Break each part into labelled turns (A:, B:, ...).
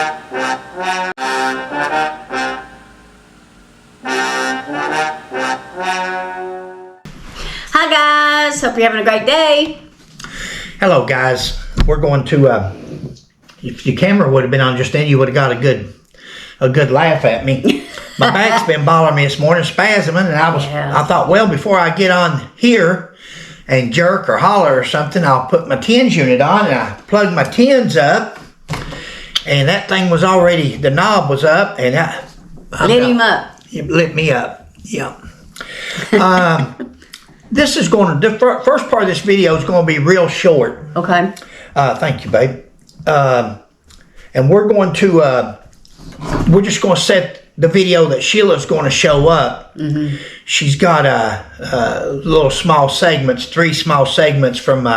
A: Hi guys, hope you're having a great day.
B: Hello guys, we're going to, if your camera would have been on just then, you would have got a good laugh at me. My back's been bothering me this morning, spasming, and I thought, well, before I get on here and jerk or holler or something, I'll put my tens unit on, and I plugged my tens up, and that thing was already, the knob was up, and
A: Lit him up.
B: It lit me up, yeah. This is going to, the first part of this video is going to be real short.
A: Okay.
B: Thank you, babe. And we're going to, we're just going to set the video that Sheila's going to show up. Mm-hmm. She's got little small segments, 3 small segments from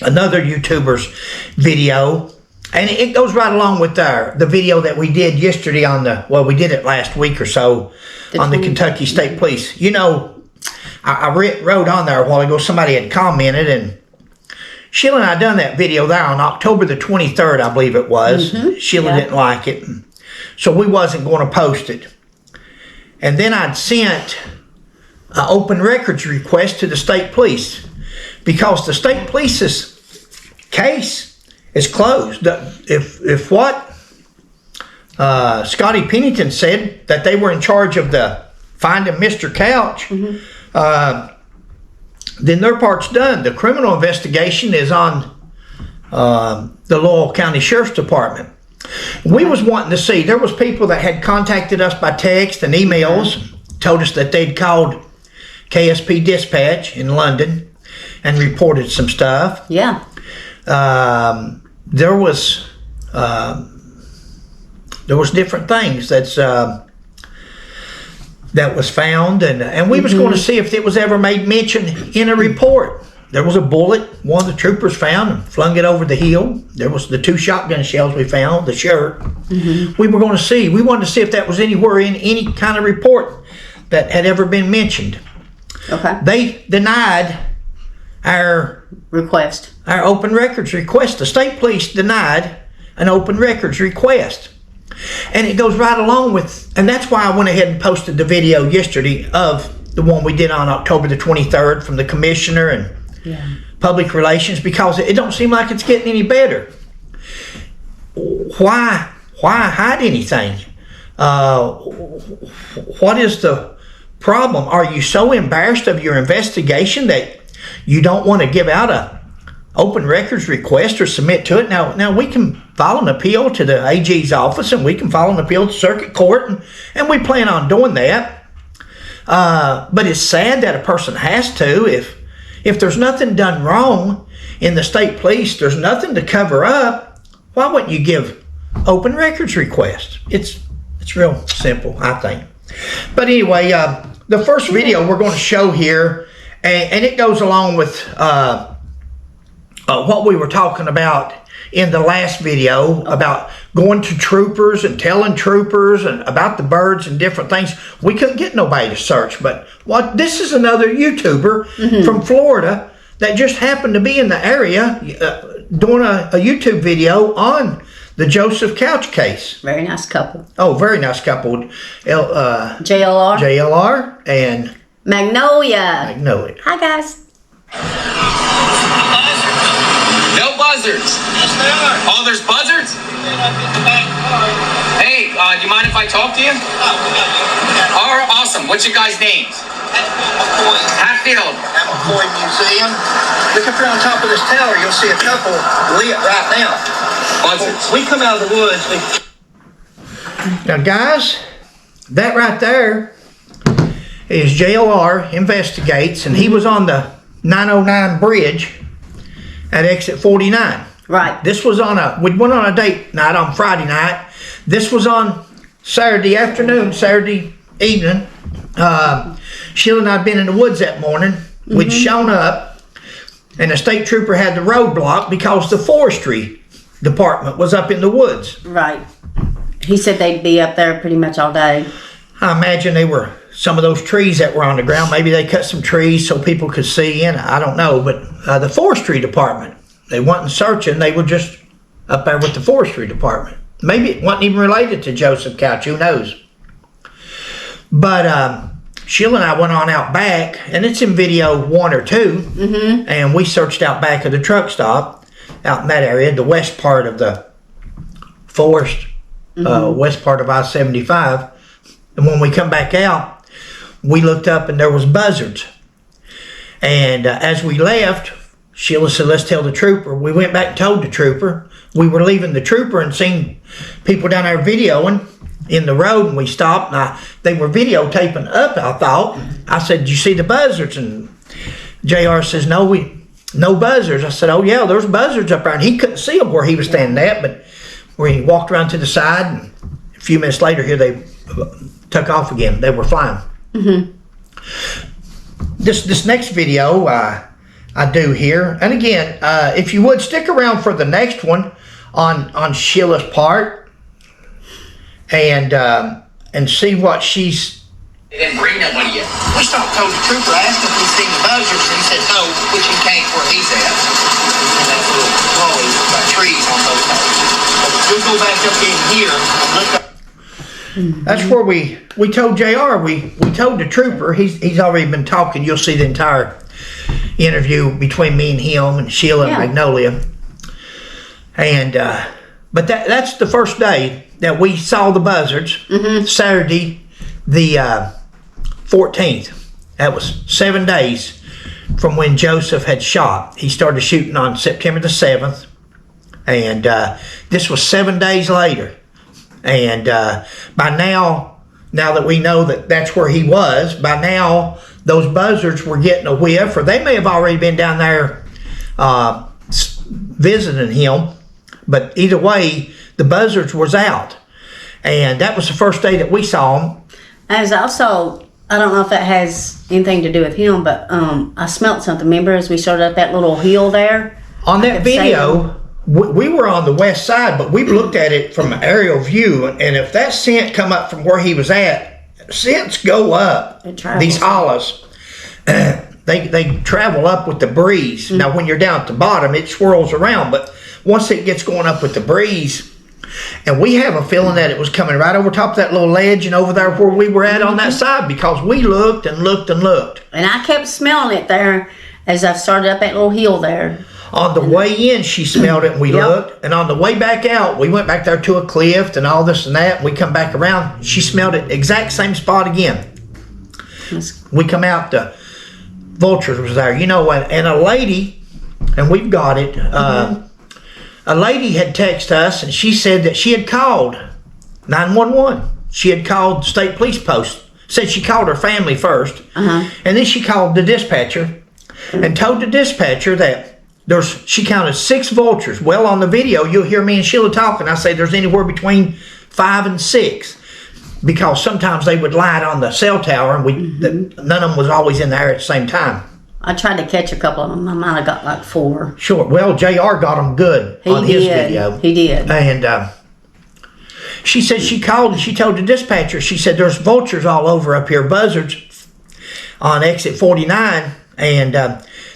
B: another YouTuber's video. And it goes right along with the video that we did yesterday on well, we did it last week or so on the Kentucky State Police. You know, I wrote on there a while ago, somebody had commented, and Sheila and I done that video there on October the 23rd, I believe it was. Mm-hmm. Sheila didn't like it, so we wasn't going to post it. And then I'd sent an open records request to the state police because the state police's case is closed. If what Scotty Pennington said, that they were in charge of the finding Mr. Couch, mm-hmm. Then their part's done. The criminal investigation is on the Laurel County Sheriff's Department. We was wanting to see, there was people that had contacted us by text and emails, told us that they'd called KSP Dispatch in London and reported some stuff.
A: Yeah.
B: There was different things that was found, and we was going to see if it was ever made mention in a report. There was a bullet one of the troopers found and flung it over the hill. There was the 2 shotgun shells we found, the shirt. Mm-hmm. We wanted to see if that was anywhere in any kind of report that had ever been mentioned. Okay. They denied our request, our open records request. The state police denied an open records request. And it goes right along with, and that's why I went ahead and posted the video yesterday of the one we did on October the 23rd from the commissioner and public relations, because it don't seem like it's getting any better. Why hide anything? What is the problem? Are you so embarrassed of your investigation that you don't want to give out a open records request or submit to it? Now we can file an appeal to the AG's office, and we can file an appeal to circuit court, and we plan on doing that. But it's sad that a person has to. If there's nothing done wrong in the state police, there's nothing to cover up, why wouldn't you give open records requests? It's real simple, I think. But anyway, the first video we're going to show here, and it goes along with what we were talking about in the last video about going to troopers and telling troopers and about the birds and different things. We couldn't get nobody to search, but this is another YouTuber from Florida that just happened to be in the area doing a YouTube video on the Joseph Couch case.
A: Very nice couple.
B: Oh, very nice couple.
A: JLR
B: and
A: Magnolia. Hi guys.
C: No buzzards.
D: Yes, they are.
C: Oh, there's buzzards? Hey, do you mind if I talk to you?
D: Oh, we got you.
C: All right, awesome. What's your guys' names?
D: McCoy.
C: Hatfield.
D: At McCoy Museum. Look up here on top of this tower. You'll see a couple lit right now.
C: Buzzards.
D: We come out of the woods.
B: Now, guys, that right there is JLR Investigates, and he was on the 909 bridge at exit 49.
A: Right.
B: This was we went on a date night on Friday night. This was on Saturday afternoon, Saturday evening. Sheila and I had been in the woods that morning. We'd shown up, and the state trooper had the road blocked because the forestry department was up in the woods.
A: Right. He said they'd be up there pretty much all day.
B: I imagine they were some of those trees that were on the ground. Maybe they cut some trees so people could see in. I don't know. But the forestry department, they wasn't searching. They were just up there with the forestry department. Maybe it wasn't even related to Joseph Couch. Who knows? But Sheila and I went on out back, and it's in video 1 or 2. And we searched out back of the truck stop, out in that area, the west part of the forest, west part of I-75. And when we come back out, we looked up and there was buzzards. And as we left, Sheila said, let's tell the trooper. We went back and told the trooper. We were leaving the trooper and seen people down there videoing in the road, and we stopped, and they were videotaping up, I thought. I said, did you see the buzzards? And JR says, no buzzards. I said, oh yeah, there's buzzards up there. And he couldn't see them where he was standing at, but where he walked around to the side, and a few minutes later here they took off again. They were flying. This next video I do here, and again, if you would stick around for the next one on Sheila's part, and see what she's.
C: They didn't bring nobody yet.
D: We stopped, told the trooper, asked if he'd seen the buzzards, and he said no, which he came where he's at. And that little gully got trees on both sides. We'll go back up in here and look up.
B: That's where we told JR, we told the trooper, he's already been talking. You'll see the entire interview between me and him and Sheila and Magnolia. And but that's the first day that we saw the buzzards. Saturday the 14th. That was 7 days from when Joseph had shot. He started shooting on September the 7th, and this was 7 days later. And by now that we know that that's where he was, by now those buzzards were getting a whiff, or they may have already been down there visiting him. But either way, the buzzards was out. And that was the first day that we saw them.
A: As also, I don't know if that has anything to do with him, but I smelt something. Remember as we started up that little hill there?
B: On that video, we were on the west side, but we looked at it from an aerial view. And if that scent come up from where he was at, scents go up. These hollows. They travel up with the breeze. Now, when you're down at the bottom, it swirls around. But once it gets going up with the breeze, and we have a feeling that it was coming right over top of that little ledge and over there where we were at on that side, because we looked and looked and looked.
A: And I kept smelling it there as I started up that little hill there.
B: On the way in, she smelled it and we looked. And on the way back out, we went back there to a cliff and all this and that. And we come back around, she smelled it exact same spot again. We come out, the vultures was there, and a lady, and we've got it, a lady had texted us, and she said that she had called 911. She had called state police post. Said she called her family first, and then she called the dispatcher and told the dispatcher that she counted 6 vultures. Well, on the video, you'll hear me and Sheila talking. I say there's anywhere between 5 and 6, because sometimes they would light on the cell tower, and none of them was always in there at the same time.
A: I tried to catch a couple of them. I might have got like 4.
B: Sure. Well, JR got them good on his video.
A: He did.
B: And she said she called and she told the dispatcher, she said there's vultures all over up here, buzzards on exit 49. And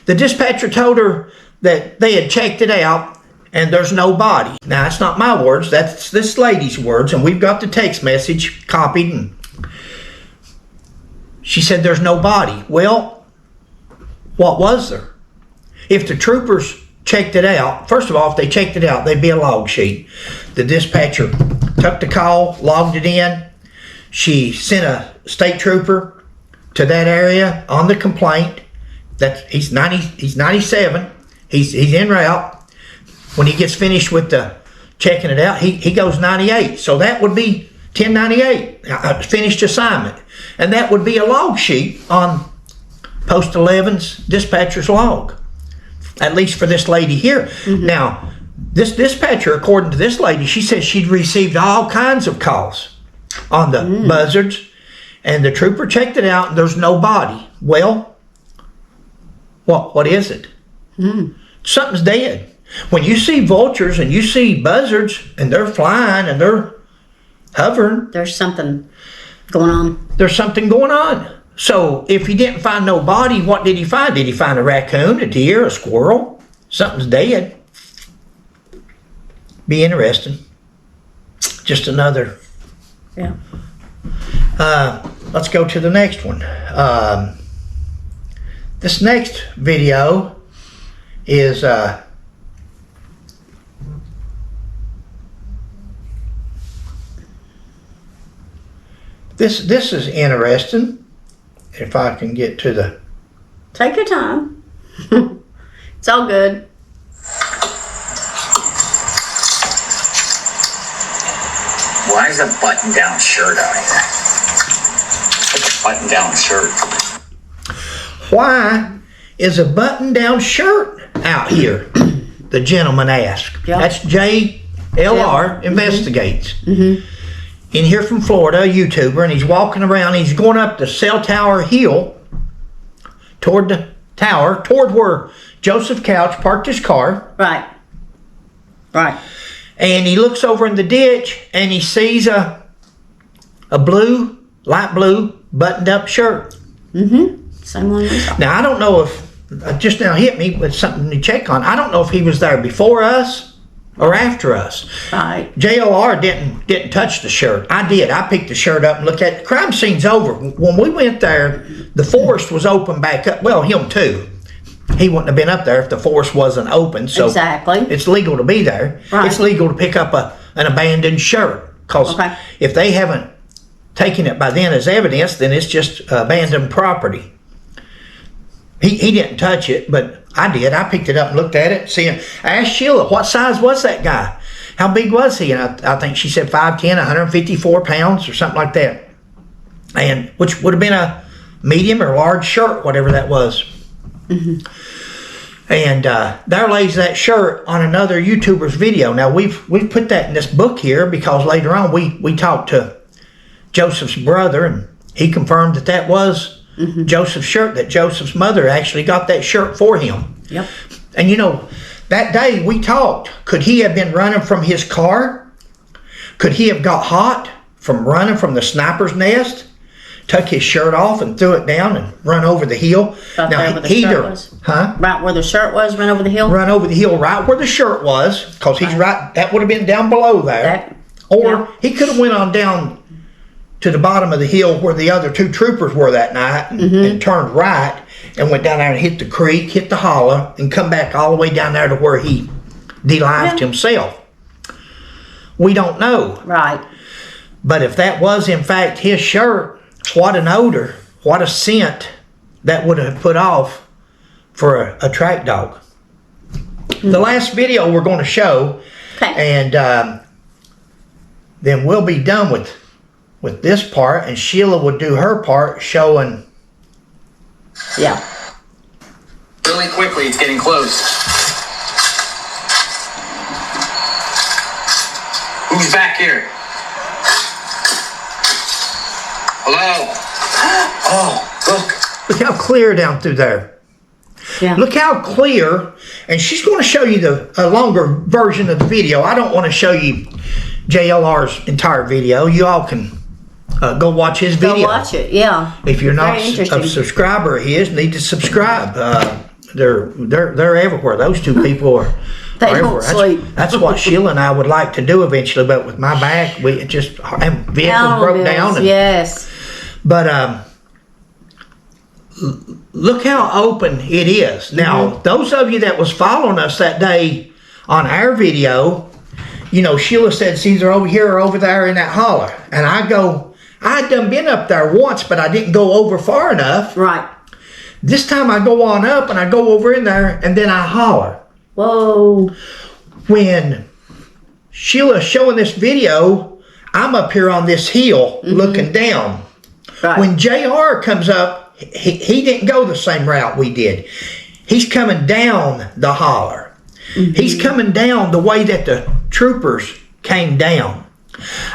B: the dispatcher told her that they had checked it out and there's no body. Now, that's not my words. That's this lady's words. And we've got the text message copied. And she said there's no body. Well, what was there? If the troopers checked it out, first of all, if they checked it out, they'd be a log sheet. The dispatcher took the call, logged it in. She sent a state trooper to that area on the complaint. That he's 97. He's en route. When he gets finished with the checking it out, he goes 98. So that would be 1098, finished assignment. And that would be a log sheet on Post 11's dispatcher's log, at least for this lady here. Now, this dispatcher, according to this lady, she says she'd received all kinds of calls on the buzzards, and the trooper checked it out, and there's no body. Well, what is it? Something's dead. When you see vultures and you see buzzards, and they're flying and they're hovering,
A: There's something going on.
B: There's something going on. So if he didn't find no body, what did he find? Did he find a raccoon, a deer, a squirrel? Something's dead. Be interesting. just another.
A: Yeah.
B: Let's go to the next one. This next video is this is interesting. If I can get to the
A: Take your time. It's all good.
C: Why is a button-down shirt out here? Like a button-down shirt.
B: Why is a button-down shirt out here? The gentleman asked.
A: Yeah.
B: That's JLR Investigates.
A: Mm-hmm.
B: In here from Florida, a YouTuber, and he's walking around. He's going up the Cell Tower Hill toward the tower, toward where Joseph Couch parked his car.
A: Right. Right.
B: And he looks over in the ditch and he sees a blue, light blue, buttoned up shirt.
A: Mm-hmm. Same one we saw.
B: Now, I don't know if, just now hit me with something to check on. I don't know if he was there before us or after us.
A: Right.
B: JLR didn't touch the shirt. I did. I picked the shirt up and looked at it. The crime scene's over. When we went there, the forest was open back up. Well, him too. He wouldn't have been up there if the forest wasn't open. So
A: Exactly.
B: it's legal to be there.
A: Right.
B: It's legal to pick up an abandoned shirt. Because
A: Okay.
B: if they haven't taken it by then as evidence, then it's just abandoned property. He didn't touch it, but I did. I picked it up and looked at it. I asked Sheila, what size was that guy? How big was he? And I think she said 5'10", 154 pounds or something like that. And which would have been a medium or large shirt, whatever that was.
A: Mm-hmm.
B: And there lays that shirt on another YouTuber's video. Now we've put that in this book here because later on we talked to Joseph's brother and he confirmed that was Joseph's shirt, that Joseph's mother actually got that shirt for him.
A: Yep.
B: And you know, that day we talked, could he have been running from his car? Could he have got hot from running from the sniper's nest, took his shirt off and threw it down and run over the hill?
A: Right there where the shirt was?
B: Huh?
A: Right where the shirt was, run over the hill?
B: Run over the hill right where the shirt was, because he's right, that would have been down below there.
A: That-
B: Or
A: yeah.
B: he could have went on down to the bottom of the hill where the other two troopers were that night and turned right and went down there and hit the creek, hit the holler, and come back all the way down there to where he de-lived himself. We don't know.
A: Right.
B: But if that was in fact his shirt, what an odor, what a scent that would have put off for a track dog. The last video we're going to show,
A: Okay.
B: and then we'll be done with this part, and Sheila would do her part showing.
A: Yeah.
C: Really quickly, it's getting close. Who's back here? Hello? Oh, look.
B: Look how clear down through there.
A: Yeah.
B: Look how clear, and she's going to show you a longer version of the video. I don't want to show you JLR's entire video. You all can go watch his video.
A: Go watch it, yeah.
B: If you're not
A: Very
B: a
A: interesting.
B: subscriber of his, need to subscribe. They're everywhere. Those two people are.
A: They
B: are
A: don't
B: everywhere.
A: sleep.
B: That's what Sheila and I would like to do eventually, but with my back, we just and vehicles broke down. And,
A: Yes.
B: But look how open it is. Now, those of you that was following us that day on our video, you know, Sheila said, it's either over here or over there in that holler. And I had done been up there once, but I didn't go over far enough.
A: Right.
B: This time I go on up and I go over in there and then I holler.
A: Whoa.
B: When Sheila's showing this video, I'm up here on this hill looking down.
A: Right.
B: When JR comes up, he didn't go the same route we did. He's coming down the holler. He's coming down the way that the troopers came down.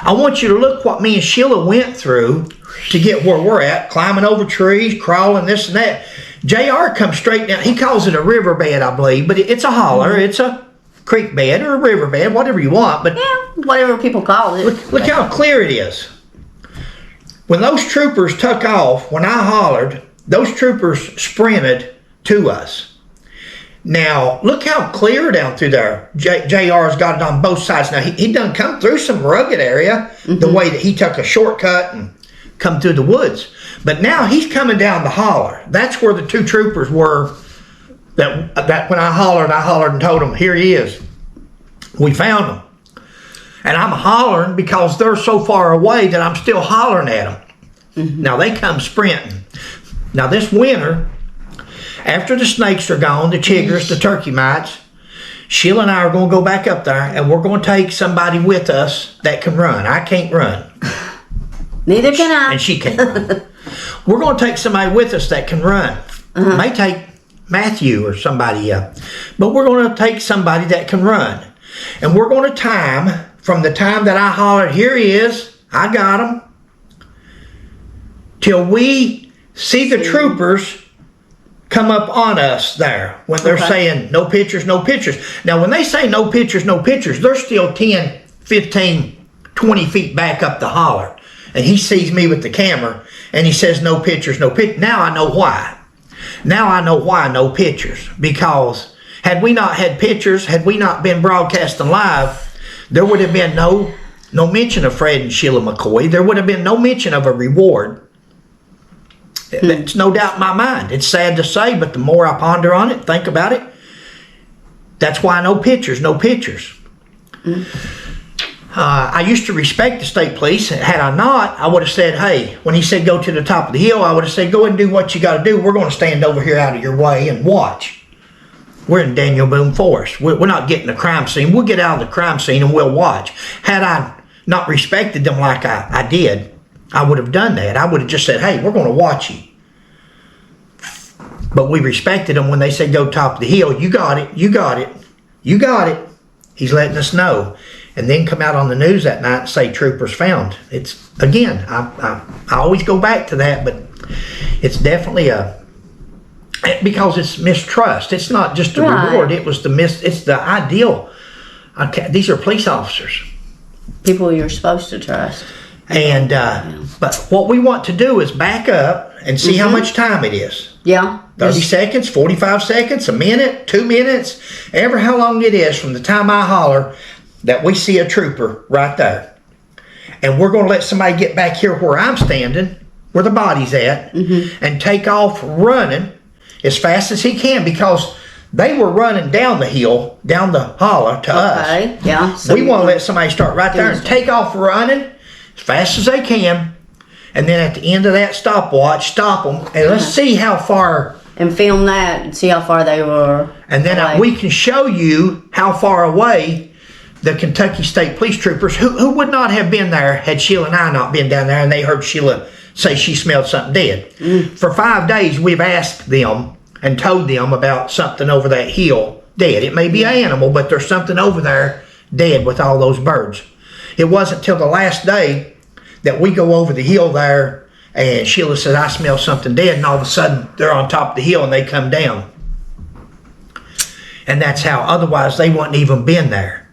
B: I want you to look what me and Sheila went through to get where we're at, climbing over trees, crawling, this and that. JR comes straight down. He calls it a riverbed, I believe, but it's a holler. It's a creek bed or a riverbed, whatever you want. But
A: Yeah, whatever people call it.
B: look how clear it is. When those troopers took off, when I hollered, those troopers sprinted to us. Now, look how clear down through there. JR's got it on both sides. Now, he done come through some rugged area, the way that he took a shortcut and come through the woods. But now he's coming down the holler. That's where the two troopers were. That when I hollered and told them, here he is. We found him. And I'm hollering because they're so far away that I'm still hollering at them. Now, they come sprinting. Now, this winter, after the snakes are gone, the chiggers, the turkey mites, Sheila and I are going to go back up there, and we're going to take somebody with us that can run. I can't run.
A: Neither can I.
B: And she can't run. We're going to take somebody with us that can run. May take Matthew or somebody else. But we're going to take somebody that can run. And we're going to time, from the time that I hollered, here he is, I got him, till we see the troopers come up on us there when they're saying no pictures, no pictures. Now, when they say no pictures, no pictures, they're still 10, 15, 20 feet back up the holler. And he sees me with the camera and he says no pictures, no pictures. Now I know why. Now I know why no pictures. Because had we not had pictures, had we not been broadcasting live, there would have been no mention of Fred and Sheila McCoy. There would have been no mention of a reward. That's no doubt in my mind. It's sad to say, but the more I ponder on it, think about it, that's why no pictures, no pictures. I used to respect the state police. Had I not, I would have said, hey, when he said go to the top of the hill, I would have said, go and do what you got to do. We're going to stand over here out of your way and watch. We're in Daniel Boone Forest. We're not getting the crime scene. We'll get out of the crime scene and we'll watch. Had I not respected them like I did, I would have done that. I would have just said, hey, we're going to watch you. But we respected them when they said go top of the hill. You got it. You got it. You got it. He's letting us know. And then come out on the news that night and say troopers found. It's, again, I always go back to that, but it's definitely because it's mistrust. It's not just a reward. It was it's the ideal. These are police officers.
A: People you're supposed to trust.
B: And but what we want to do is back up and see how much time it is.
A: Yeah.
B: 30 seconds, 45 seconds, a minute, 2 minutes, ever how long it is from the time I holler that we see a trooper right there. And we're going to let somebody get back here where I'm standing, where the body's at, and take off running as fast as he can, because they were running down the hill, down the holler to us.
A: Yeah.
B: So we want to let somebody start right there and take off running as fast as they can. And then at the end of that stopwatch, stop them, and let's see how far.
A: And film that and see how far they were.
B: And then we can show you how far away the Kentucky State Police troopers, who would not have been there had Sheila and I not been down there and they heard Sheila say she smelled something dead. For 5 days, we've asked them and told them about something over that hill dead. It may be an animal, but there's something over there dead with all those birds. It wasn't till the last day that we go over the hill there and Sheila says, I smell something dead, and all of a sudden they're on top of the hill and they come down. And that's how, otherwise they wouldn't even been there.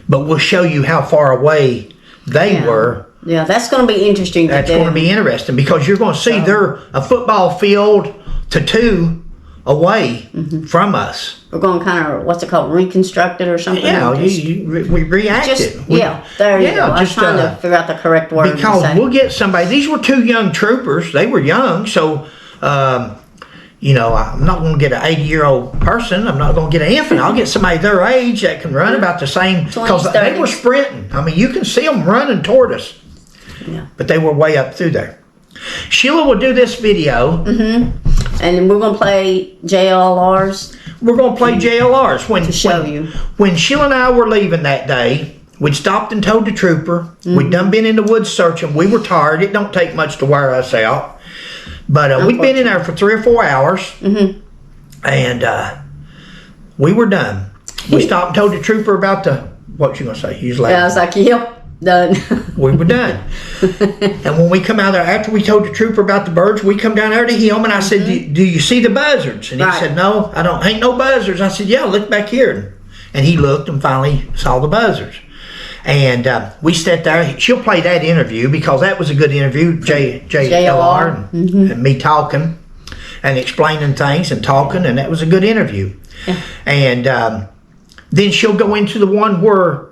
B: But we'll show you how far away they were.
A: Yeah, that's going to be interesting to do.
B: That's going to be interesting, because you're going to see they're a football field to 2 away from us.
A: We're going to kind of, what's it called, reconstruct it or something?
B: Yeah, we reacted.
A: There you go. I was trying to figure out the correct word.
B: Because we'll get somebody, these were 2 young troopers. They were young, so, you know, I'm not going to get an 80-year-old person. I'm not going to get an infant. I'll get somebody their age that can run about the same, because they were sprinting. I mean, you can see them running toward us. Yeah. But they were way up through there. Sheila will do this video.
A: And we're going to play JLRs.
B: We're going to play JLRs.
A: To show you.
B: When Sheila and I were leaving that day, we'd stopped and told the trooper. We'd done been in the woods searching. We were tired. It don't take much to wear us out. But we'd been in there for 3 or 4 hours. And we were done. We stopped and told the trooper about what you going to say? You was laughing.
A: Yeah, I was like, yep. Done.
B: We were done. And when we come out there, after we told the trooper about the birds, we come down there to him, and I said, do you see the buzzards? And he said, no, I don't. Ain't no buzzards. I said, yeah, look back here. And he looked and finally saw the buzzards. And we sat there. She'll play that interview, because that was a good interview, JLR and me talking and explaining things and talking, and that was a good interview. And then she'll go into the one where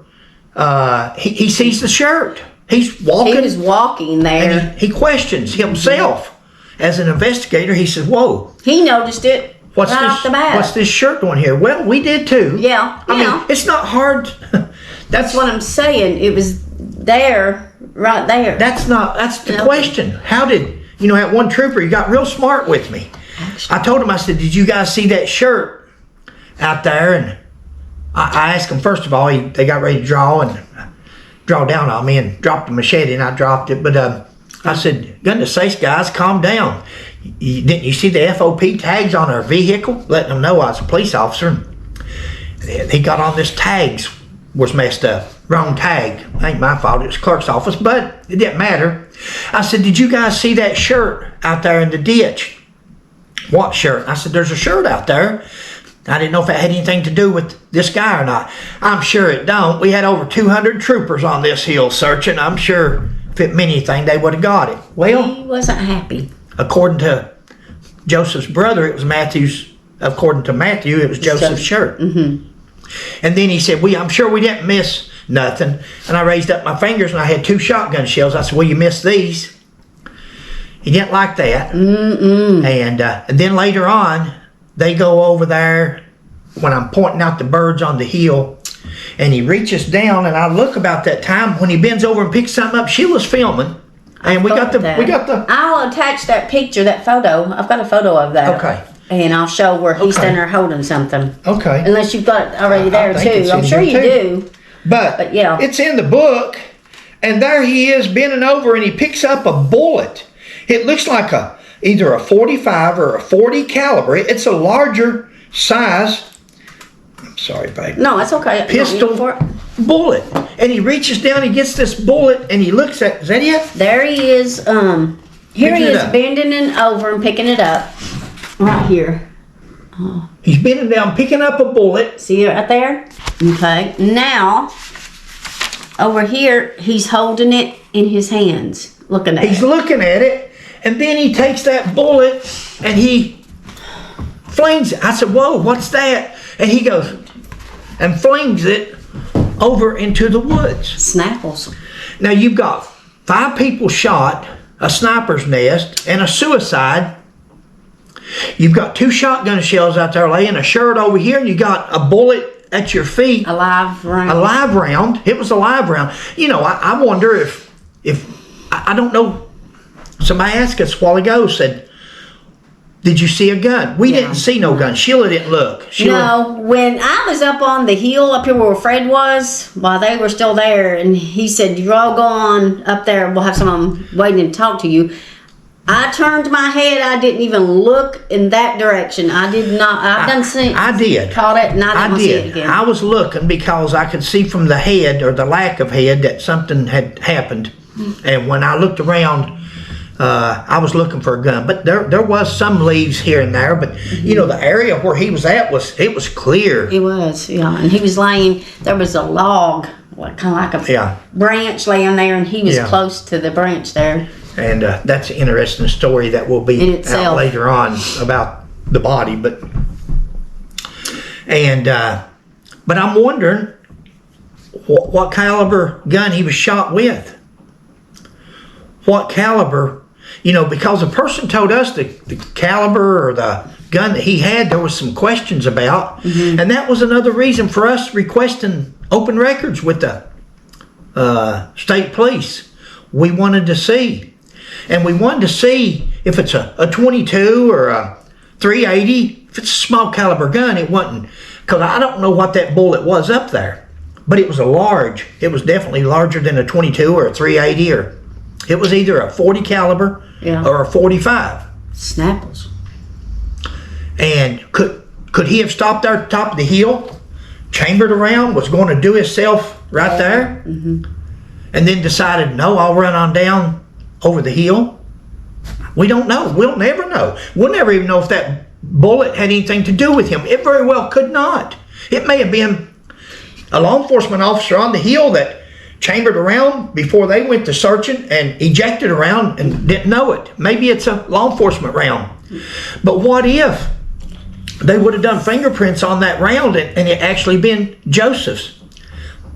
B: he sees the shirt. He's walking.
A: He was walking there.
B: And he questions himself as an investigator. He says, "Whoa,
A: He noticed it
B: what's
A: right
B: this?
A: off the bat.
B: What's this shirt doing here?" Well, we did too.
A: Yeah,
B: I mean, it's not hard.
A: That's what I'm saying. It was there, right there.
B: That's the question. How did, that one trooper, he got real smart with me. I told him, I said, "Did you guys see that shirt out there?" And I asked him, first of all, they got ready to draw down on me and dropped the machete, and I dropped it. But I said, "Goodness sakes, guys, calm down. Didn't you see the FOP tags on our vehicle? Letting them know I was a police officer." And he got on this tags was messed up. Wrong tag. Ain't my fault. It was clerk's office, but it didn't matter. I said, "Did you guys see that shirt out there in the ditch?" "What shirt?" I said, "There's a shirt out there." I didn't know if it had anything to do with this guy or not. "I'm sure it don't. We had over 200 troopers on this hill searching. I'm sure if it meant anything, they would have got it." Well,
A: He wasn't happy.
B: according to Joseph's brother, it was Matthew's. According to Matthew, it was Joseph's shirt. Mm-hmm. And then he said, "I'm sure we didn't miss nothing." And I raised up my fingers and I had 2 shotgun shells. I said, "Well, you missed these." He didn't like that. And then later on, they go over there when I'm pointing out the birds on the hill, and he reaches down, and I look about that time when he bends over and picks something up. Sheila's filming, and we got the.
A: I'll attach that picture, that photo. I've got a photo of that.
B: Okay.
A: And I'll show where he's standing there holding something.
B: Okay.
A: Unless you've got it already there
B: I think
A: too.
B: it's
A: I'm
B: in
A: sure
B: here,
A: you
B: too.
A: do.
B: But
A: yeah.
B: It's in the book, and there he is bending over, and he picks up a bullet. It looks like either a 45 or a 40 caliber. It's a larger size. I'm sorry, babe.
A: No, it's okay.
B: Pistol bullet. And he reaches down, he gets this bullet, and he looks at, is that it?
A: There he is. Here
B: Picking
A: he
B: it
A: is
B: up.
A: bending it over and picking it up. Right here.
B: He's bending down, picking up a bullet.
A: See it right there? Okay. Now, over here, he's holding it in his hands. Looking at
B: He's
A: it.
B: looking at it, and then he takes that bullet, and he flings it. I said, "Whoa, what's that?" And he goes and flings it over into the woods.
A: Snapples.
B: Now you've got 5 people shot, a sniper's nest, and a suicide. You've got 2 shotgun shells out there laying, a shirt over here, and you got a bullet at your feet.
A: A live round.
B: A live round. It was a live round. I wonder if I don't know. Somebody asked us a while ago, said, "Did you see a gun?" We didn't see no gun. Sheila didn't look.
A: No, when I was up on the hill up here where Fred was, while they were still there, and he said, "You're all gone up there. We'll have someone waiting to talk to you." I turned my head. I didn't even look in that direction. I did not. I
B: did.
A: Caught it, and I didn't see it again.
B: I was looking because I could see from the head or the lack of head that something had happened. And when I looked around, I was looking for a gun. But there was some leaves here and there. But the area where he was at was clear.
A: It was, yeah. And he was laying. There was a log, kind of like a branch laying there, and he was close to the branch there.
B: And that's an interesting story that will be out later on about the body. But I'm wondering what caliber gun he was shot with. What caliber, because a person told us the caliber or the gun that he had, there was some questions about. Mm-hmm. And that was another reason for us requesting open records with the state police. We wanted to see. And we wanted to see if it's a 22 or a 380. If it's a small caliber gun, it wasn't. Because I don't know what that bullet was up there. But it was it was definitely larger than a 22 or a 380. Or it was either a 40 caliber or a 45.
A: Snapples.
B: And could he have stopped there at the top of the hill, chambered around, was going to do himself right there, and then decided, no, I'll run on down over the hill? We don't know. We'll never know. We'll never even know if that bullet had anything to do with him. It very well could not. It may have been a law enforcement officer on the hill that chambered around before they went to searching and ejected around and didn't know it. Maybe it's a law enforcement round. But what if they would have done fingerprints on that round and it actually been Joseph's,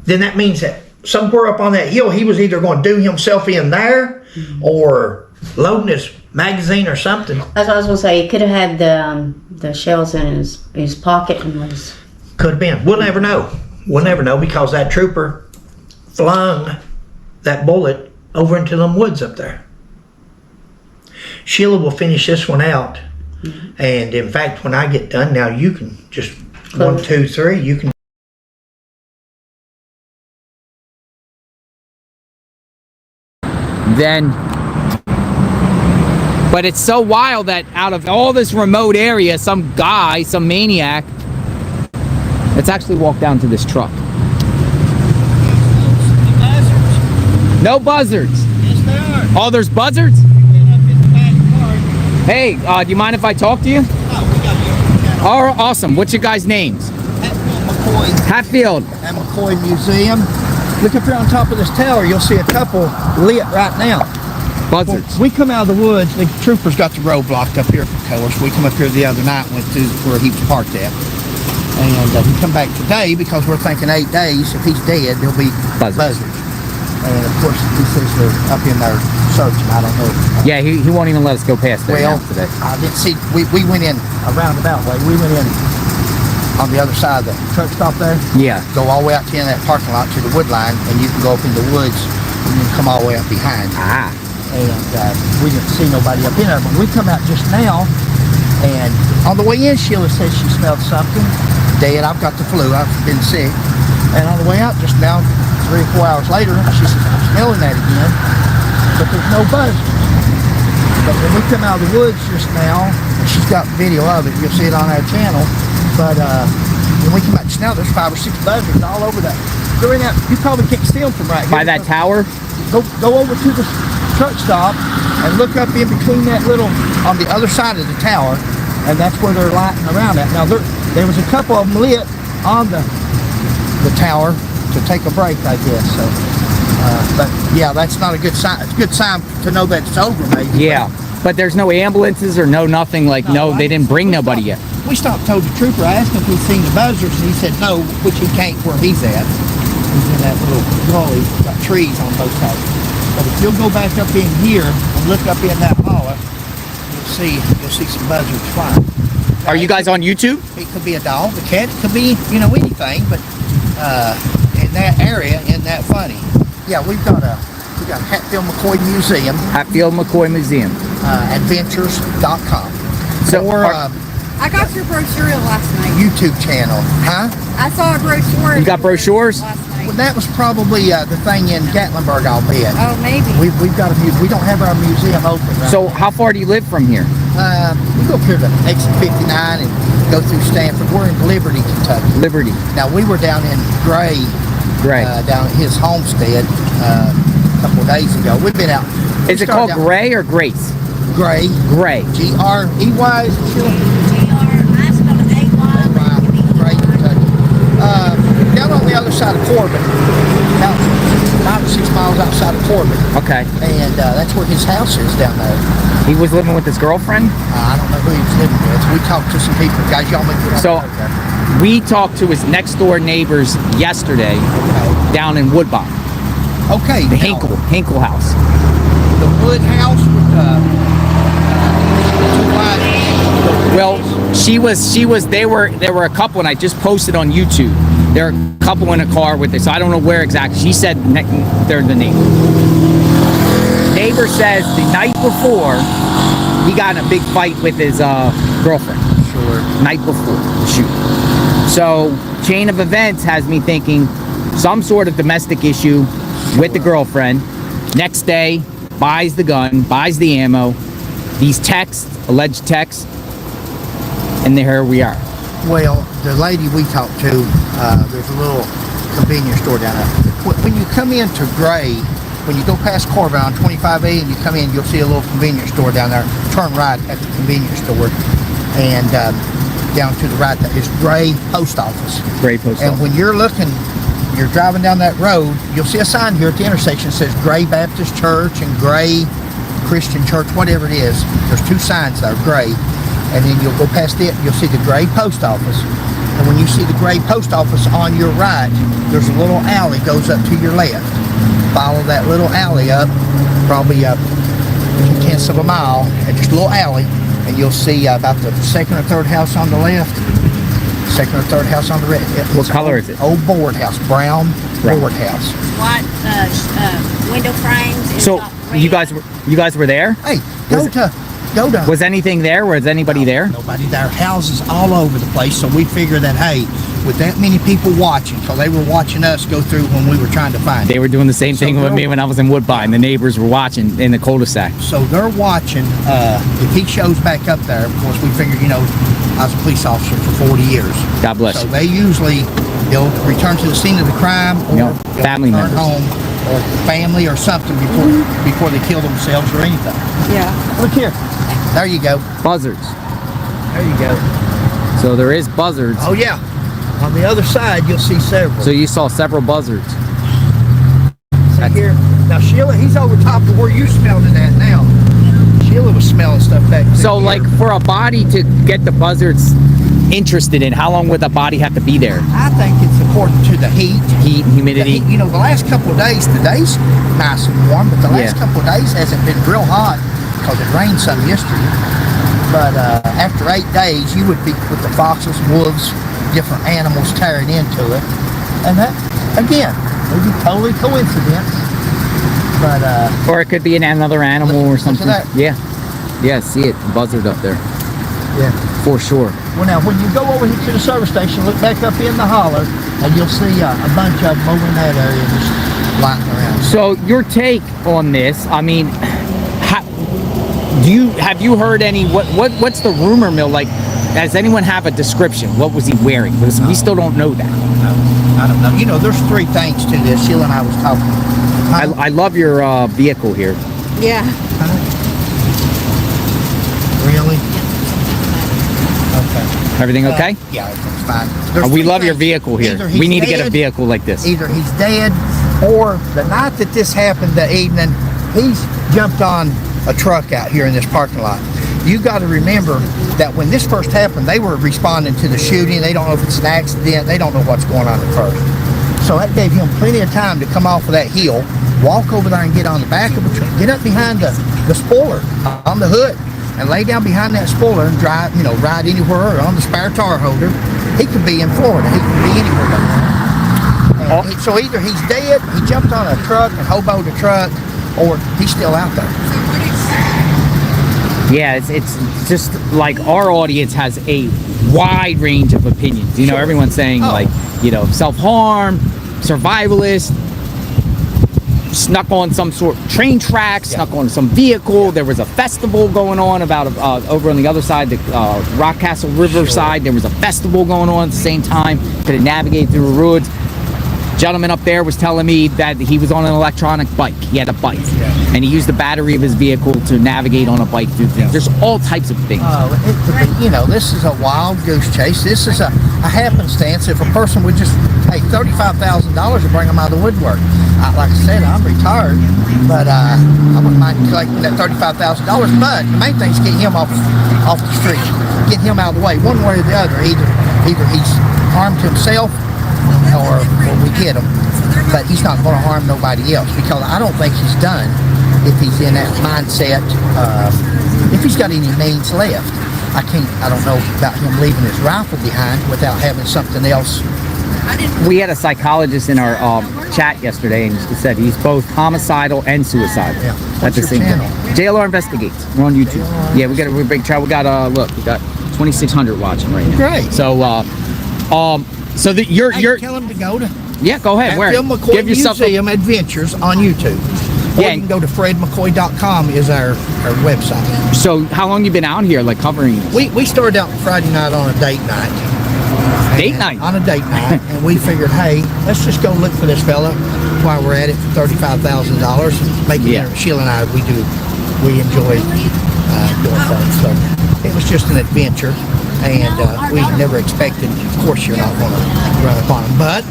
B: then that means that somewhere up on that hill, he was either going to do himself in there or loading his magazine or something.
A: That's what I was gonna say. He could have had the shells in his pocket and was.
B: Could have been. We'll never know. We'll never know because that trooper flung that bullet over into them woods up there. Sheila will finish this one out. And in fact, when I get done now, you can just 1, 2, 3, you can.
E: Then, but it's so wild that out of all this remote area, some guy, some maniac, let's actually walk down to this truck. No buzzards.
D: Yes, there are.
E: Oh, there's buzzards?
D: Up in the back part.
E: Hey, do you mind if I talk to you?
D: Oh, we got you.
E: Oh, awesome. What's your guys' names?
D: Hatfield, McCoy,
E: Hatfield.
D: and McCoy Museum. Look up here on top of this tower. You'll see a couple lit right now.
E: Buzzards.
D: We come out of the woods. The troopers got the road blocked up here for colors. We come up here the other night and went to where he was parked at. And we come back today because we're thinking 8 days. If he's dead, there'll be buzzards. And of course, he says they're up in there searching. I don't know.
E: Yeah, he won't even let us go past there
D: Well,
E: now today.
D: I didn't see. We went in a roundabout way. We went in on the other side of the truck stop there.
E: Yeah.
D: Go all the way out to the end of that parking lot to the wood line, and you can go up in the woods and then come all the way up behind.
E: Ah.
D: And we didn't see nobody up in there. But we come out just now, and on the way in, Sheila says she smelled something dead. I've got the flu. I've been sick. And on the way out just now, 3 or 4 hours later, she says, I'm smelling that again, but there's no buzzards. But when we come out of the woods just now, she's got video of it. You'll see it on our channel. But when we come out just now, there's 5 or 6 buzzards all over that. They're in that. You probably can't see them from right here.
E: By that tower?
D: Go over to the truck stop and look up in between that little, on the other side of the tower, and that's where they're lighting around at. Now there was a couple of them lit on the tower to take a break, I guess. So, but yeah, that's not a good sign. It's a good sign to know that it's over, maybe.
E: Yeah. But there's no ambulances or nothing like, no, they didn't bring nobody yet.
D: We stopped, told the trooper, I asked him if he'd seen the buzzards, and he said no, which he can't where he's at. He's in that little gully, got trees on both sides. But if you'll go back up in here and look up in that holler, you'll see some buzzards flying.
E: Are you guys on YouTube?
D: It could be a dog, a cat, it could be, anything, but in that area, isn't that funny? Yeah, we got Hatfield McCoy Museum.
E: Hatfield McCoy Museum.
D: Adventures.com.
E: So,
D: or
F: I got your brochure last night.
D: YouTube channel, huh?
F: I saw a brochure.
E: You got brochures?
F: Last night.
D: Well, that was probably the thing in Gatlinburg, I'll bet.
F: Oh, maybe.
D: We've got we don't have our museum open right
E: So how far do you live from here?
D: we go up here to exit 59 and go through Stanford. We're in Liberty, Kentucky.
E: Liberty.
D: Now, we were down in Gray, down at his homestead a couple of days ago. We've been out.
E: Is it called Gray or Grace?
D: Gray.
E: Gray.
D: G-R-E-Y. Gray, Kentucky. Down on the other side of Corbin, about 5 or 6 miles outside of Corbin.
E: Okay.
D: And that's where his house is down there.
E: He was living with his girlfriend?
D: I don't know who he was living with. We talked to some people. Guys, y'all make it up.
E: So we talked to his next door neighbors yesterday down in Woodbine.
D: Okay.
E: The Hinkle house.
D: The wood house with
E: Well, they were a couple, and I just posted on YouTube. They're a couple in a car with this. So I don't know where exactly. She said they're the neighbor. Neighbor says the night before he got in a big fight with his girlfriend.
D: Sure.
E: Night before the shoot. So chain of events has me thinking some sort of domestic issue with the girlfriend. Next day, buys the gun, buys the ammo, these texts, alleged texts, and here we are.
D: Well, the lady we talked to, there's a little convenience store down there. When you come into Gray, when you go past Corbin on 25A and you come in, you'll see a little convenience store down there. Turn right at the convenience store, and down to the right that is Gray Post Office.
E: Gray Post
D: And
E: Office.
D: when you're driving down that road, you'll see a sign here at the intersection that says Gray Baptist Church and Gray Christian Church, whatever it is. There's 2 signs there, Gray. and then you'll go past it, you'll see the gray post office. And when you see the gray post office on your right, there's a little alley goes up to your left. Follow that little alley up, probably 0.2 of a mile, and just a little alley, and you'll see about the second or third house on the left, second or third house on the right.
E: What color is it?
D: Old board house, brown board house.
G: White window frames. and
E: So
G: got
E: you
G: red.
E: guys were there?
D: Hey, go to.
E: Was anything there? Was anybody there?
D: Nobody there. Houses all over the place. So we figured that, hey, with that many people watching, because they were watching us go through when we were trying to find
E: They
D: it.
E: were doing the same
D: So
E: thing with
D: they're-
E: me when I was in Woodbine. The neighbors were watching in the cul-de-sac.
D: So they're watching. If he shows back up there, of course, we figured, I was a police officer for 40 years.
E: God bless
D: So
E: you.
D: they usually, they'll return to the scene of the crime or
E: Yep,
D: they'll
E: family
D: return
E: members.
D: home or family or something before they kill themselves or anything.
F: Yeah.
D: Look here. There you go.
E: Buzzards.
D: There you go.
E: So there is buzzards.
D: Oh, yeah. On the other side, you'll see several.
E: So you saw several buzzards.
D: See here. Now, Sheila, he's over top of where you smelled it at now. Sheila was smelling stuff back there.
E: So like for a body to get the buzzards interested in, how long would the body have to be there?
D: I think it's according to the heat.
E: Heat and
D: The
E: humidity?
D: heat, the last couple of days, today's nice and warm, but the last
E: Yeah.
D: couple of days hasn't been real hot because it rained some yesterday. But after 8 days, you would be with the foxes, wolves, different animals tearing into it. And that, again, would be totally coincidence. But,
E: Or it could be another animal or
D: Look at
E: something.
D: that.
E: Yeah. Yeah, see it. Buzzard up there.
D: yeah.
E: For sure.
D: Well, now, when you go over here to the service station, look back up in the holler, and you'll see a bunch of them over in that area just lying around.
E: So your take on this, I mean, have you heard any, what's the rumor mill like? Does anyone have a description? What was he wearing? Because we still don't know that.
D: I don't know. There's 3 things to this. Sheila and I was talking.
E: I love your vehicle here.
F: Yeah.
D: Really? Okay.
E: Everything okay?
D: Yeah, everything's fine. There's
E: We
D: 3
E: love your
D: things.
E: vehicle here.
D: Either he's
E: We need to get a
D: dead,
E: vehicle like this.
D: Either he's dead, or the night that this happened, the evening, he's jumped on a truck out here in this parking lot. You got to remember that when this first happened, they were responding to the shooting. They don't know if it's an accident. They don't know what's going on at first. So that gave him plenty of time to come off of that hill, walk over there and get on the back of the truck, get up behind the spoiler on the hood, and lay down behind that spoiler and drive, ride anywhere or on the spare tire holder. He could be in Florida. He could be anywhere. So either he's dead, he jumped on a truck and hoboed a truck, or he's still out there.
E: Yeah, it's just like our audience has a wide range of opinions.
D: Sure.
E: Everyone's saying
D: Oh.
E: self-harm, survivalist, snuck on some sort of train track, snuck on some vehicle. There was a festival going on about over on the ottle side, the Rockcastle River side. There was a festival going on at the same time. Could have navigated through the woods. Gentleman up there was telling me that he was on an electronic bike. He had a bike, and he used the battery of his vehicle to navigate on a bike through things. There's all types of things.
D: This is a wild goose chase. This is a happenstance. If a person would just pay $35,000 to bring them out of the woodwork. Like I said, I'm retired, but I wouldn't mind collecting that $35,000. But the main thing is get him off the street, get him out of the way, one way or the other. Either he's harmed himself, or we get him, but he's not going to harm nobody else, because I don't think he's done if he's in that mindset. If he's got any means left, I don't know about him leaving his rifle behind without having something else.
E: We had a psychologist in our chat yesterday, and he said he's both homicidal and suicidal.
D: Yeah.
E: That's the
D: What's
E: same
D: your
E: thing.
D: channel?
E: JLR Investigates. We're on YouTube. Yeah, we're big try. We got look, we got 2,600 watching right now.
D: Great.
E: So so that you're
D: Tell him to go to
E: yeah, go ahead. Where?
D: Hatfield McCoy
E: Give yourself
D: Museum Adventures on YouTube. Or
E: Yeah.
D: you can go to fredmccoy.com is our website.
E: So how long you been out here, like covering this?
D: We started out Friday night on a date night.
E: Date night?
D: On a date night, and we figured, hey, let's just go look for this fella while we're at it for $35,000. Make it.
E: Yeah.
D: Sheila and I, we enjoy doing things. So it was just an adventure, and we never expected. Of course, you're not going to run upon him, but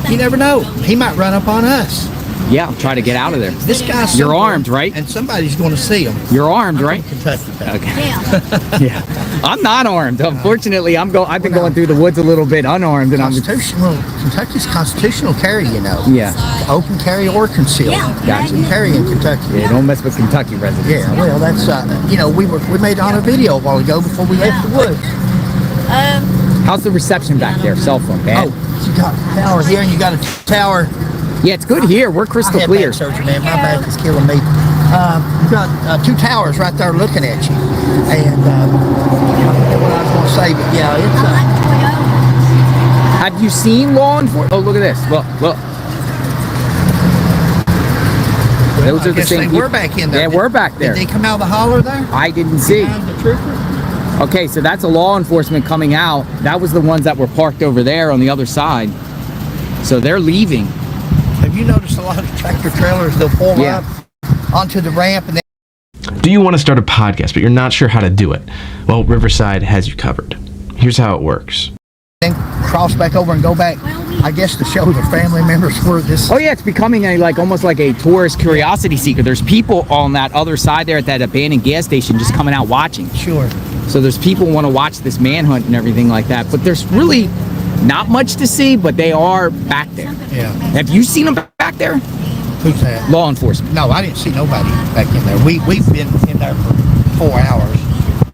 D: You never know. He might run up on us.
E: Yeah, I'll try to get out of there.
D: This guy's
E: You're
D: somewhere,
E: armed, right?
D: And somebody's going to see him.
E: You're armed, right?
D: Kentucky.
E: Okay.
G: Yeah.
E: Yeah. I'm not armed. Unfortunately, I've been going through the woods a little bit unarmed, and
D: Kentucky's constitutional carry, you know.
E: Yeah.
D: Open carry or concealed.
G: Yeah.
E: Gotcha.
D: Carry in Kentucky.
E: Yeah, don't mess with Kentucky residents.
D: Yeah, well, that's we made on a video a while ago before we left the woods.
E: How's the reception back there? Cell phone, bad?
D: Oh, you got a tower here, and you got a tower.
E: Yeah, it's good here. We're crystal
D: I had
E: clear.
D: back surgery, man. My back is killing me. You got 2 towers right there looking at you, and I forget what I was going to say, but yeah, it's.
E: Have you seen law enforcement? Oh, look at this. Look. Those are the same people.
D: We're back in there.
E: Yeah, we're back there.
D: Did they come out of the holler there?
E: I didn't see.
D: The trooper?
E: Okay, so that's a law enforcement coming out. That was the ones that were parked over there on the other side. So they're leaving.
D: Have you noticed a lot of tractor trailers, they'll pull
E: Yeah.
D: up onto the ramp and then
H: Do you want to start a podcast, but you're not sure how to do it? Well, Riverside has you covered. Here's how it works.
D: cross back over and go back, I guess, to show their family members where this.
E: Oh yeah, it's becoming almost like a tourist curiosity seeker. There's people on that other side there at that abandoned gas station just coming out watching.
D: Sure.
E: So there's people who want to watch this manhunt and everything like that. But there's really not much to see, but they are back there.
D: Yeah.
E: Have you seen them back there?
D: Who's that?
E: Law enforcement.
D: No, I didn't see nobody back in there. We've been in there for 4 hours.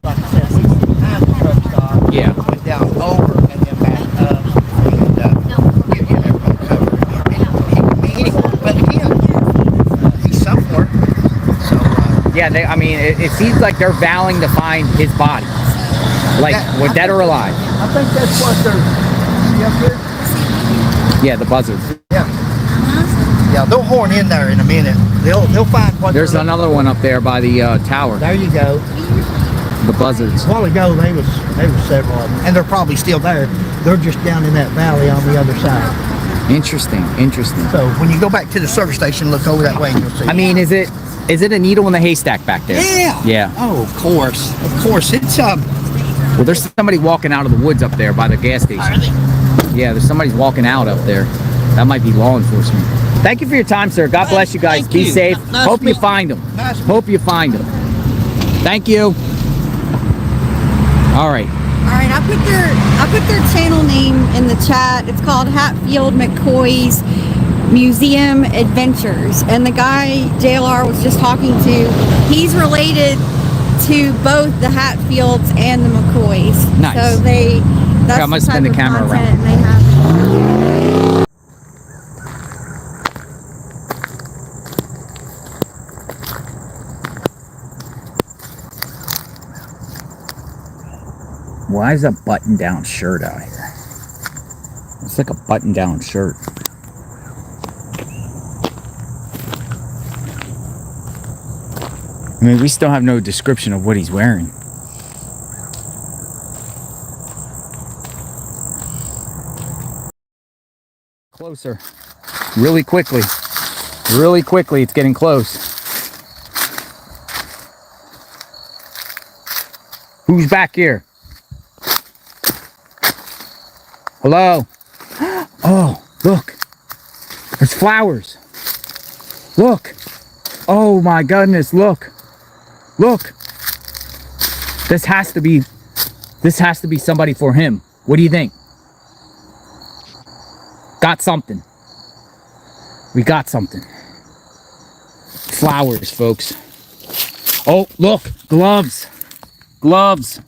D: Like I said, we behind the truck stop.
E: Yeah.
D: Went down over and then back up and getting everybody covered. But again, he's somewhere. So.
E: Yeah, it seems like they're vowing to find his body. Like, we're dead or alive.
D: I think that's what they're. See up here?
E: Yeah, the buzzards.
D: Yeah. Yeah, they'll horn in there in a minute. They'll find what.
E: There's another one up there by the tower.
D: There you go.
E: The buzzards.
D: A while ago, they was several of them, and they're probably still there. They're just down in that valley on the other side.
E: Interesting.
D: So when you go back to the service station, look over that way and you'll see.
E: I mean, is it a needle in the haystack back there?
D: Yeah.
E: Yeah.
D: Oh, of course. It's
E: Well, there's somebody walking out of the woods up there by the gas station.
D: Are they?
E: Yeah, there's somebody's walking out up there. That might be law enforcement. Thank you for your time, sir. God bless you guys.
D: Thank
E: Be
D: you.
E: safe.
D: Nice
E: Hope you
D: meeting-
E: find them.
D: Nice
E: Hope you find them. Thank you. All right.
F: All right, I put their channel name in the chat. It's called Hatfield McCoy's Museum Adventures, and the guy JLR was just talking to, he's related to both the Hatfields and the McCoys.
E: Nice.
F: So that's
E: I must
F: the
E: spin
F: type
E: the
F: of
E: camera around.
F: content they have.
E: Why is a button-down shirt out here? It's like a button-down shirt. I mean, we still have no description of what he's wearing. Closer. Really quickly. Really quickly, it's getting close. Who's back here? Hello? Oh, look. There's flowers. Look. Oh my goodness, look. Look. This has to be somebody for him. What do you think? Got something. We got something. Flowers, folks. Oh, look. Gloves. Gloves.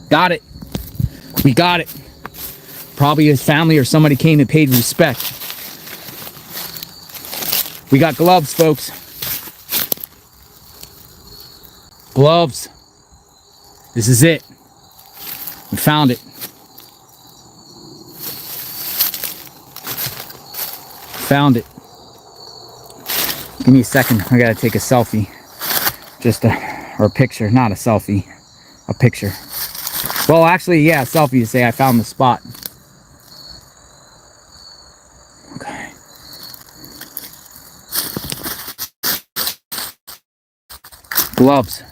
E: Got it. We got it. Probably his family or somebody came and paid respect. We got gloves, folks. Gloves. This is it. We found it. Found it. Give me a second. I gotta take a selfie. Or a picture. Not a selfie. A picture. Well, actually, yeah, a selfie to say I found the spot. Okay. Gloves.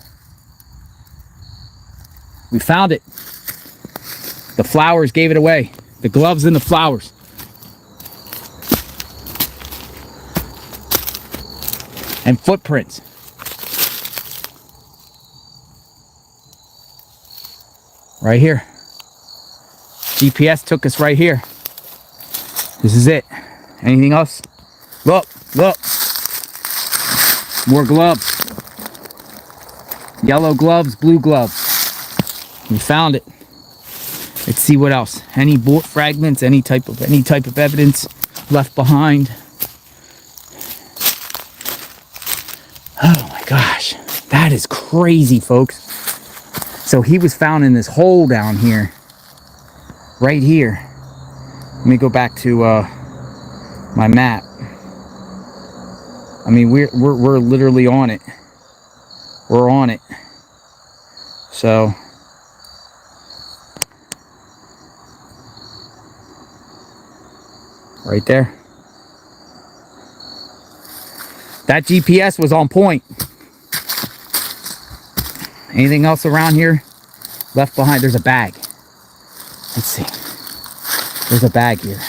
E: We found it. The flowers gave it away. The gloves and the flowers. And footprints. Right here. GPS took us right here. This is it. Anything else? Look, look. More gloves. Yellow gloves, blue gloves. We found it. Let's see what else. Any bullet fragments, any type of evidence left behind. Oh my gosh. That is crazy, folks. So he was found in this hole down here. Right here. Let me go back to my map. I mean, we're literally on it. We're on it. So right there. That GPS was on point. Anything else around here left behind? There's a bag. Let's see. There's a bag here.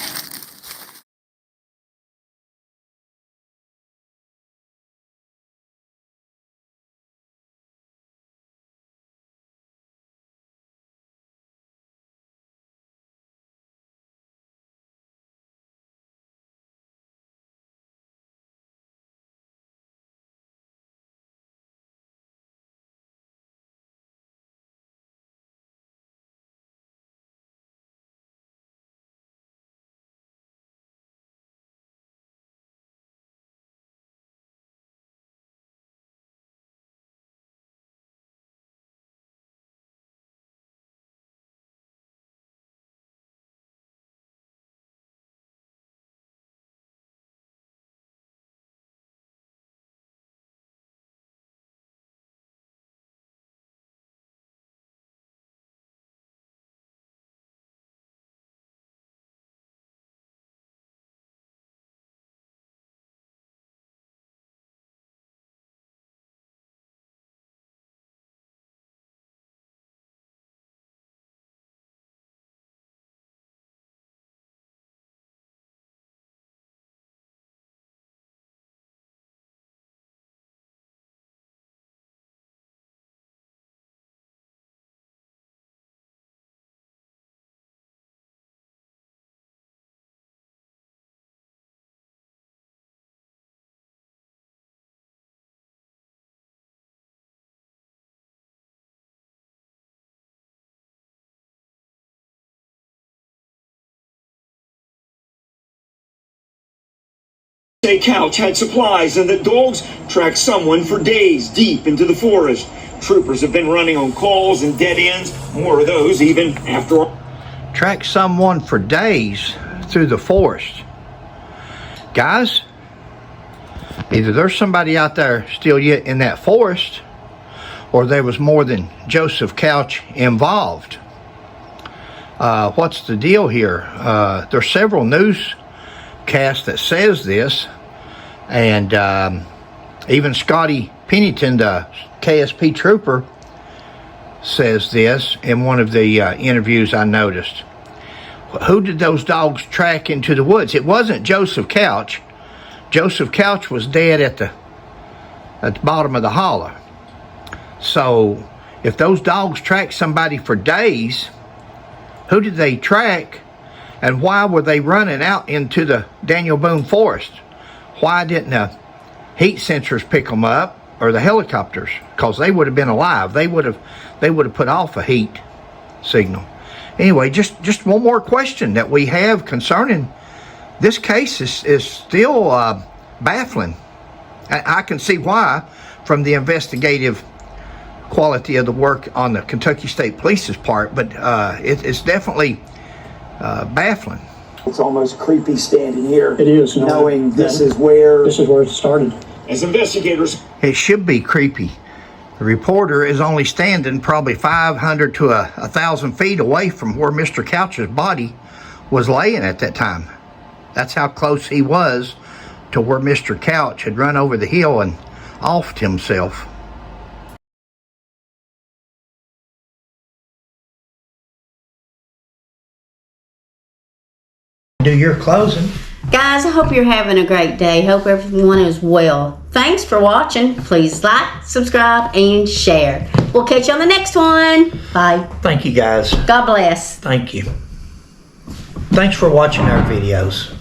I: Couch had supplies and the dogs tracked someone for days deep into the forest. Troopers have been running on calls and dead ends, more of those even after.
B: Track someone for days through the forest. Guys, either there's somebody out there still yet in that forest, or there was more than Joseph Couch involved. What's the deal here? There's several newscasts that says this, and even Scotty Pennington, the KSP trooper, says this in one of the interviews I noticed. Who did those dogs track into the woods? It wasn't Joseph Couch. Joseph Couch was dead at the bottom of the holler. So if those dogs tracked somebody for days, who did they track, and why were they running out into the Daniel Boone forest? Why didn't the heat sensors pick them up, or the helicopters? Because they would have been alive. They would have put off a heat signal. Anyway, just one more question that we have concerning this case is still baffling. I can see why from the investigative quality of the work on the Kentucky State Police's part, but it's definitely baffling.
I: It's almost creepy standing here.
J: It is,
I: knowing this is where
J: it started.
I: As investigators,
B: it should be creepy. The reporter is only standing probably 500 to 1,000 feet away from where Mr. Couch's body was laying at that time. That's how close he was to where Mr. Couch had run over the hill and offed himself. Do your closing.
A: Guys, I hope you're having a great day. Hope everyone is well. Thanks for watching. Please like, subscribe, and share. We'll catch you on the next one. Bye.
B: Thank you, guys.
A: God bless.
B: Thank you. Thanks for watching our videos.